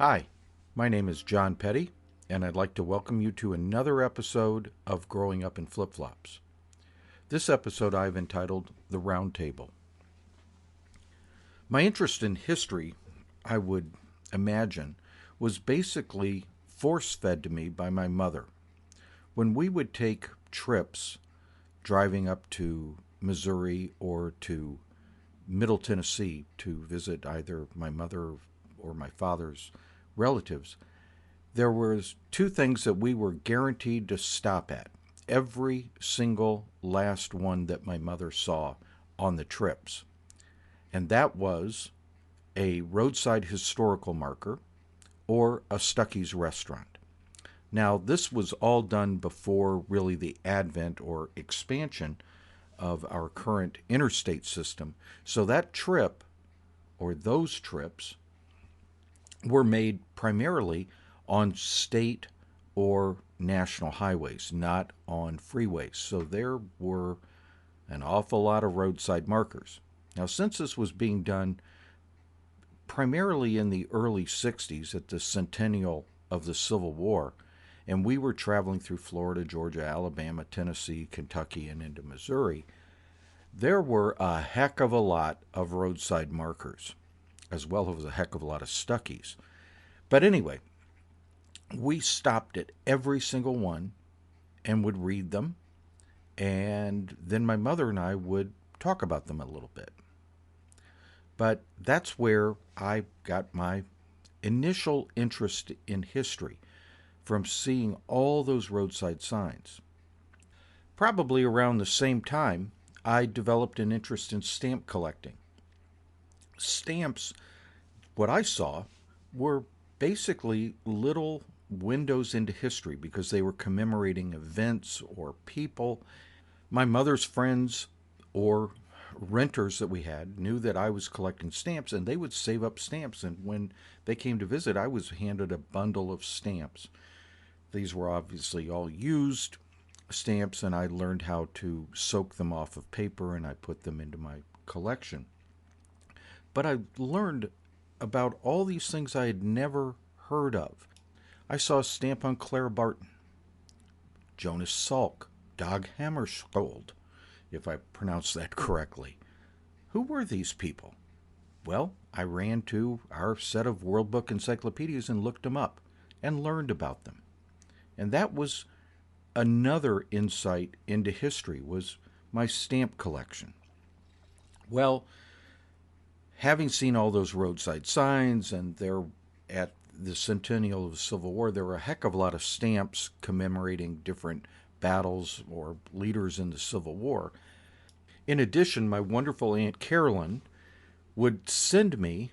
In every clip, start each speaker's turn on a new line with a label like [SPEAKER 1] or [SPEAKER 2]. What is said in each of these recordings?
[SPEAKER 1] Hi, my name is John Petty, and I'd like to welcome you to another episode of Growing Up in Flip Flops. This episode I've entitled The Round Table. My interest in history, I would imagine, was basically force fed to me by my mother. When we would take trips driving up to Missouri or to Middle Tennessee to visit either my mother or my father's relatives, there was two things that we were guaranteed to stop at. Every single last one that my mother saw on the trips. And that was a roadside historical marker or a Stuckey's restaurant. Now, this was all done before really the advent or expansion of our current interstate system. So that trip, or those trips, were made primarily on state or national highways, not on freeways. So there were an awful lot of roadside markers. Now, since this was being done primarily in the early 60s at the centennial of the Civil War, and we were traveling through Florida, Georgia, Alabama, Tennessee, Kentucky, and into Missouri, there were a heck of a lot of roadside markers, as well as a heck of a lot of Stuckeys. But anyway, we stopped at every single one and would read them, and then my mother and I would talk about them a little bit. But that's where I got my initial interest in history, from seeing all those roadside signs. Probably around the same time, I developed an interest in stamp collecting. Stamps, what I saw, were basically little windows into history because they were commemorating events or people. My mother's friends or renters that we had knew that I was collecting stamps, and they would save up stamps, and when they came to visit, I was handed a bundle of stamps. These were obviously all used stamps, and I learned how to soak them off of paper, and I put them into my collection. But I learned about all these things I had never heard of. I saw a stamp on Clara Barton, Jonas Salk, Dag Hammarskjöld, if I pronounced that correctly. Who were these people? Well, I ran to our set of World Book encyclopedias and looked them up and learned about them. And that was another insight into history, was my stamp collection. Well, having seen all those roadside signs, and there at the centennial of the Civil War, there were a heck of a lot of stamps commemorating different battles or leaders in the Civil War. In addition, my wonderful Aunt Carolyn would send me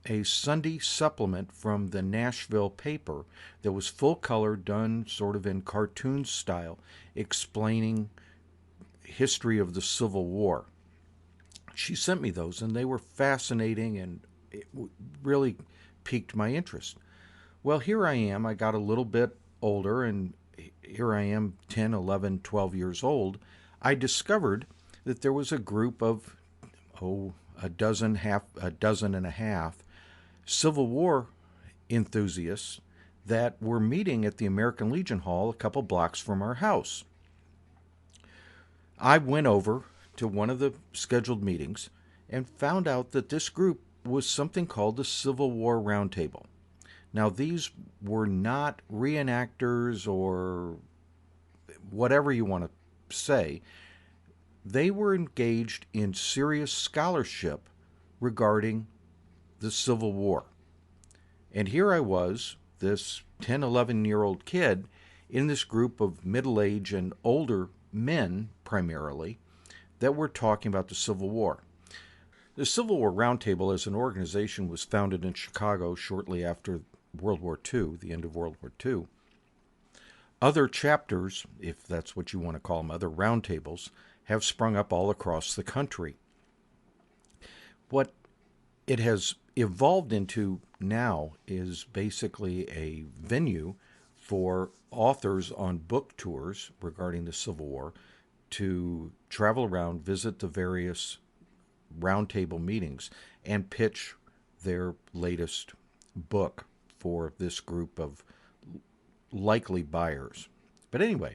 [SPEAKER 1] a Sunday supplement from the Nashville paper that was full color, done sort of in cartoon style, explaining history of the Civil War. She sent me those, and they were fascinating, and it really piqued my interest. Well, here I am. I got a little bit older, and here I am, 10, 11, 12 years old. I discovered that there was a group of, a dozen and a half Civil War enthusiasts that were meeting at the American Legion Hall a couple blocks from our house. I went over to one of the scheduled meetings and found out that this group was something called the Civil War Roundtable. Now, these were not reenactors or whatever you want to say. They were engaged in serious scholarship regarding the Civil War. And here I was, this 10, 11-year-old kid, in this group of middle-aged and older men, primarily, that were talking about the Civil War. The Civil War Roundtable as an organization was founded in Chicago shortly after World War II, the end of World War II. Other chapters, if that's what you want to call them, other roundtables, have sprung up all across the country. What it has evolved into now is basically a venue for authors on book tours regarding the Civil War to travel around, visit the various roundtable meetings, and pitch their latest book for this group of likely buyers. But anyway,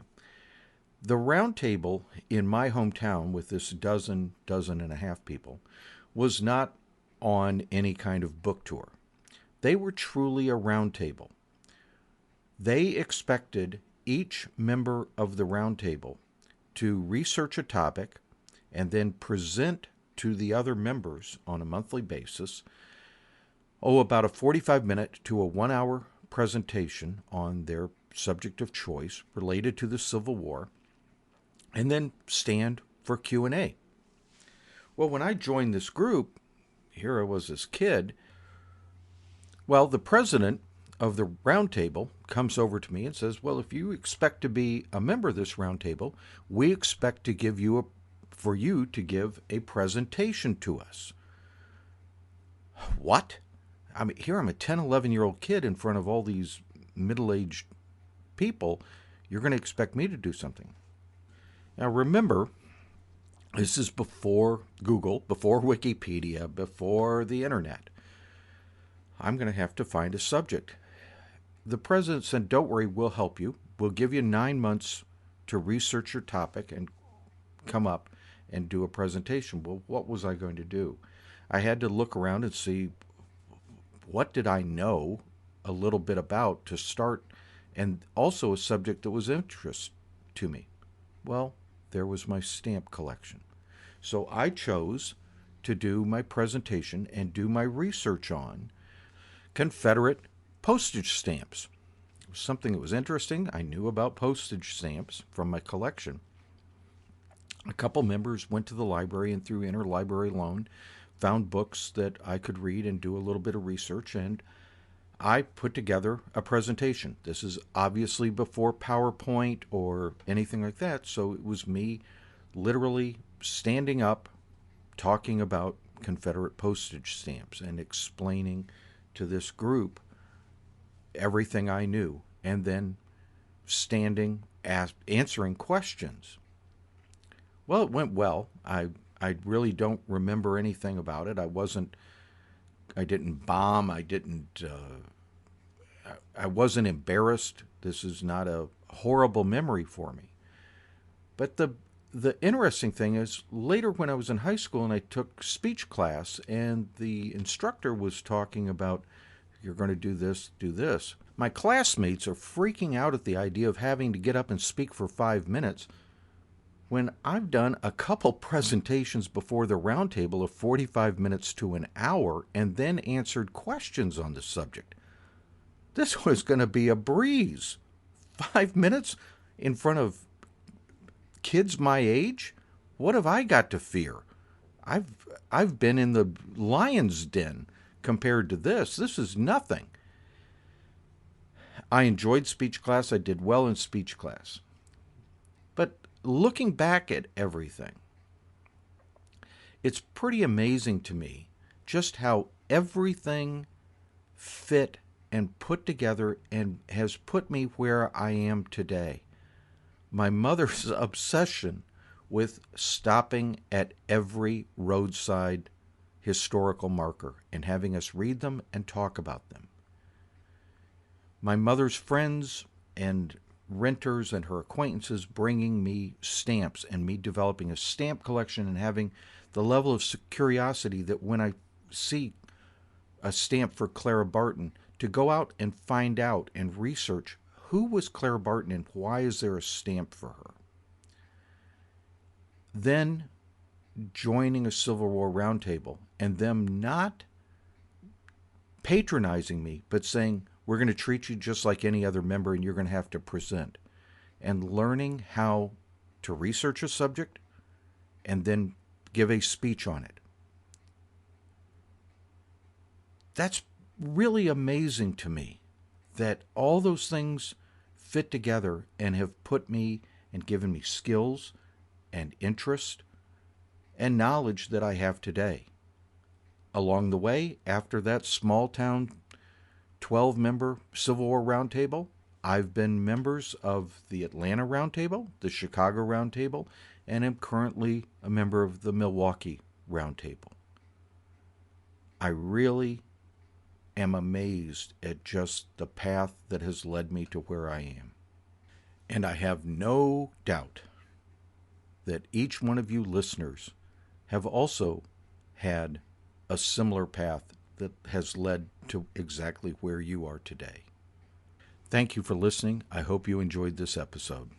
[SPEAKER 1] the round table in my hometown with this dozen and a half people was not on any kind of book tour. They were truly a round table. They expected each member of the round table to research a topic and then present to the other members on a monthly basis, about a 45-minute to a 1-hour presentation on their subject of choice related to the Civil War, and then stand for Q&A. Well, when I joined this group, here I was this kid, well, the president of the round table comes over to me and says, well, if you expect to be a member of this round table, we expect to give you for you to give a presentation to us. What? I mean, here I'm a 10, 11-year-old kid in front of all these middle-aged people. You're going to expect me to do something. Now, remember, this is before Google, before Wikipedia, before the internet. I'm going to have to find a subject. The president said, don't worry, we'll help you. We'll give you 9 months to research your topic and come up and do a presentation. Well, what was I going to do? I had to look around and see what did I know a little bit about to start, and also a subject that was interest to me. Well, there was my stamp collection. So I chose to do my presentation and do my research on Confederate postage stamps. It was something that was interesting. I knew about postage stamps from my collection. A couple members went to the library and through interlibrary loan found books that I could read and do a little bit of research, and I put together a presentation. This is obviously before PowerPoint or anything like that, so it was me literally standing up talking about Confederate postage stamps and explaining to this group everything I knew, and then standing answering questions. Well, it went well. I really don't remember anything about it. I didn't bomb. I wasn't embarrassed. This is not a horrible memory for me. But the interesting thing is, later when I was in high school and I took speech class, and the instructor was talking about, you're going to do this, do this. My classmates are freaking out at the idea of having to get up and speak for 5 minutes when I've done a couple presentations before the round table of 45 minutes to an hour and then answered questions on the subject. This was going to be a breeze. 5 minutes in front of kids my age? What have I got to fear? I've been in the lion's den compared to this. This is nothing. I enjoyed speech class. I did well in speech class. But looking back at everything, it's pretty amazing to me just how everything fit and put together and has put me where I am today. My mother's obsession with stopping at every roadside historical marker and having us read them and talk about them. My mother's friends and renters and her acquaintances bringing me stamps and me developing a stamp collection and having the level of curiosity that when I see a stamp for Clara Barton, to go out and find out and research who was Clara Barton and why is there a stamp for her. Then joining a Civil War roundtable and them not patronizing me, but saying, we're going to treat you just like any other member and you're going to have to present. And learning how to research a subject and then give a speech on it. That's really amazing to me that all those things fit together and have put me and given me skills and interest and knowledge that I have today. Along the way, after that small town 12-member Civil War Roundtable, I've been members of the Atlanta Roundtable, the Chicago Roundtable, and am currently a member of the Milwaukee Roundtable. I really am amazed at just the path that has led me to where I am. And I have no doubt that each one of you listeners have also had a similar path that has led to exactly where you are today. Thank you for listening. I hope you enjoyed this episode.